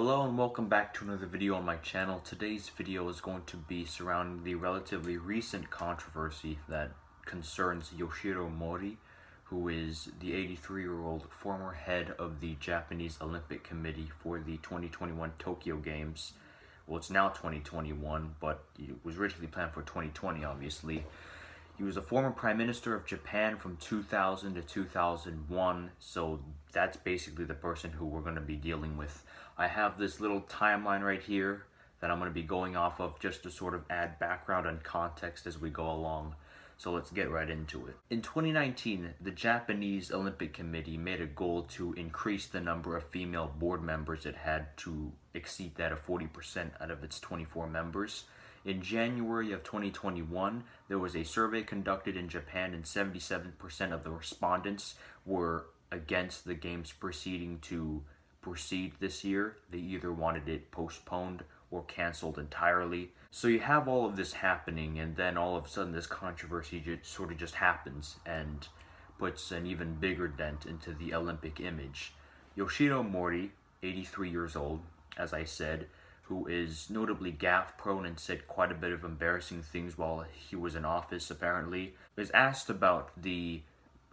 Hello and welcome back to another video on my channel. Today's video is going to be surrounding the relatively recent controversy that concerns Yoshiro Mori, who is the 83-year-old former head of the Japanese Olympic Committee for the 2021 Tokyo Games. Well, it's now 2021, but it was originally planned for 2020, obviously. He was a former Prime Minister of Japan from 2000 to 2001, so that's basically the person who we're going to be dealing with. I have this little timeline right here that I'm going to be going off of just to sort of add background and context as we go along. So let's get right into it. In 2019, the Japanese Olympic Committee made a goal to increase the number of female board members it had to exceed that of 40% out of its 24 members. In January of 2021, there was a survey conducted in Japan and 77% of the respondents were against the games proceed this year. They either wanted it postponed or canceled entirely. So you have all of this happening, and then all of a sudden this controversy just happens and puts an even bigger dent into the Olympic image. Yoshiro Mori, 83 years old, as I said, who is notably gaffe-prone and said quite a bit of embarrassing things while he was in office, apparently, was asked about the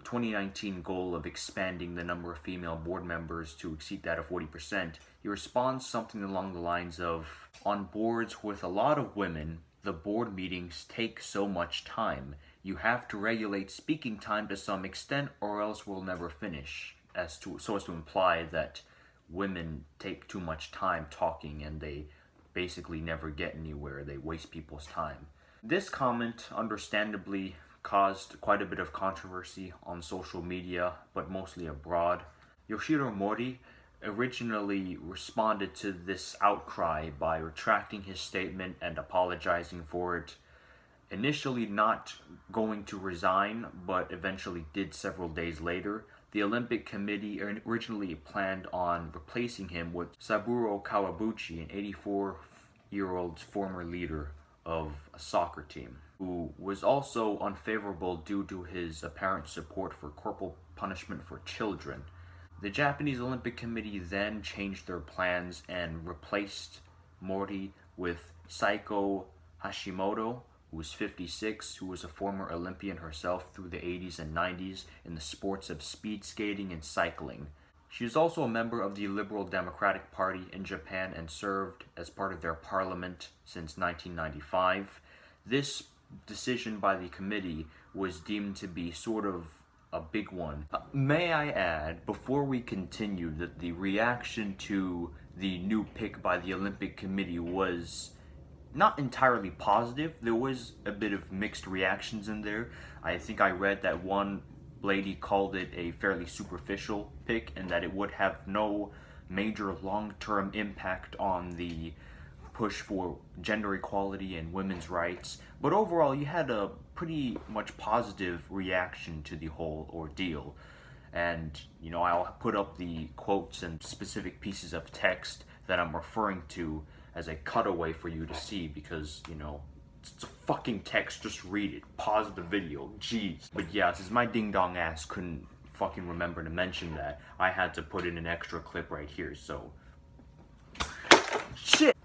2019 goal of expanding the number of female board members to exceed that of 40%. He responds something along the lines of, "On boards with a lot of women, the board meetings take so much time. You have to regulate speaking time to some extent or else we'll never finish," so as to imply that women take too much time talking and they basically never get anywhere. They waste people's time. This comment understandably caused quite a bit of controversy on social media, but mostly abroad. Yoshiro Mori originally responded to this outcry by retracting his statement and apologizing for it. Initially not going to resign, but eventually did several days later. The Olympic Committee originally planned on replacing him with Saburo Kawabuchi, an 84-year-old former leader of a soccer team, who was also unfavorable due to his apparent support for corporal punishment for children. The Japanese Olympic Committee then changed their plans and replaced Mori with Saiko Hashimoto, who was 56, who was a former Olympian herself through the 80s and 90s in the sports of speed skating and cycling. She is also a member of the Liberal Democratic Party in Japan and served as part of their parliament since 1995. This decision by the committee was deemed to be sort of a big one. May I add, before we continue, that the reaction to the new pick by the Olympic Committee was not entirely positive. There was a bit of mixed reactions in there. I think I read that one lady called it a fairly superficial pick and that it would have no major long-term impact on the push for gender equality and women's rights. But overall, you had a pretty much positive reaction to the whole ordeal. And, I'll put up the quotes and specific pieces of text that I'm referring to as a cutaway for you to see because, it's a fucking text, just read it. Pause the video, jeez. But yeah, since my ding-dong ass couldn't fucking remember to mention that, I had to put in an extra clip right here, so. Shit!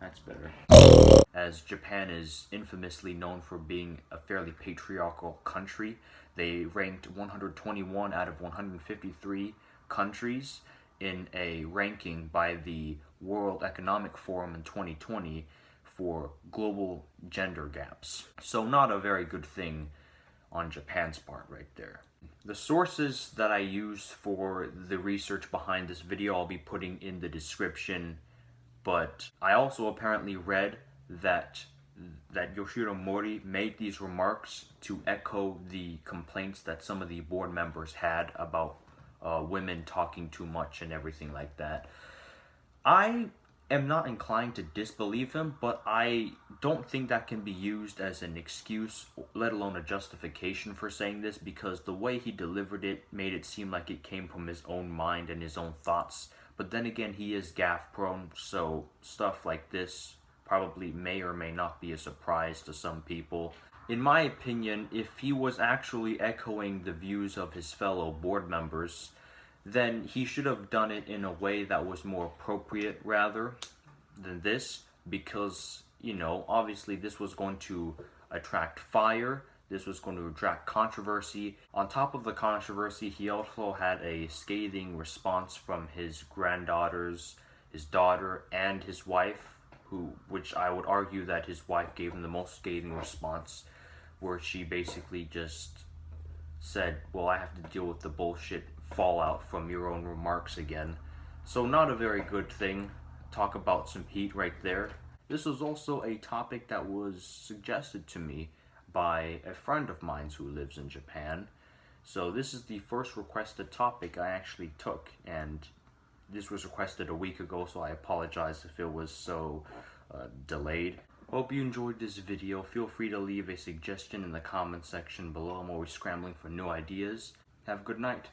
That's better. As Japan is infamously known for being a fairly patriarchal country, they ranked 121 out of 153 countries in a ranking by the World Economic Forum in 2020 for global gender gaps. So not a very good thing on Japan's part right there. The sources that I used for the research behind this video I'll be putting in the description, but I also apparently read that Yoshiro Mori made these remarks to echo the complaints that some of the board members had about women talking too much and everything like that. I am not inclined to disbelieve him, but I don't think that can be used as an excuse, let alone a justification for saying this, because the way he delivered it made it seem like it came from his own mind and his own thoughts. But then again, he is gaffe-prone, so stuff like this probably may or may not be a surprise to some people. In my opinion, if he was actually echoing the views of his fellow board members, then he should have done it in a way that was more appropriate rather than this, because, you know, obviously this was going to attract fire, this was going to attract controversy. On top of the controversy, he also had a scathing response from his granddaughters, his daughter, and his wife, which I would argue that his wife gave him the most scathing response, where she basically just said, well, I have to deal with the bullshit fallout from your own remarks again. So not a very good thing. Talk about some heat right there. This was also a topic that was suggested to me by a friend of mine who lives in Japan. So this is the first requested topic I actually took, and this was requested a week ago, so I apologize if it was so delayed. Hope you enjoyed this video. Feel free to leave a suggestion in the comment section below. I'm always scrambling for new ideas. Have a good night.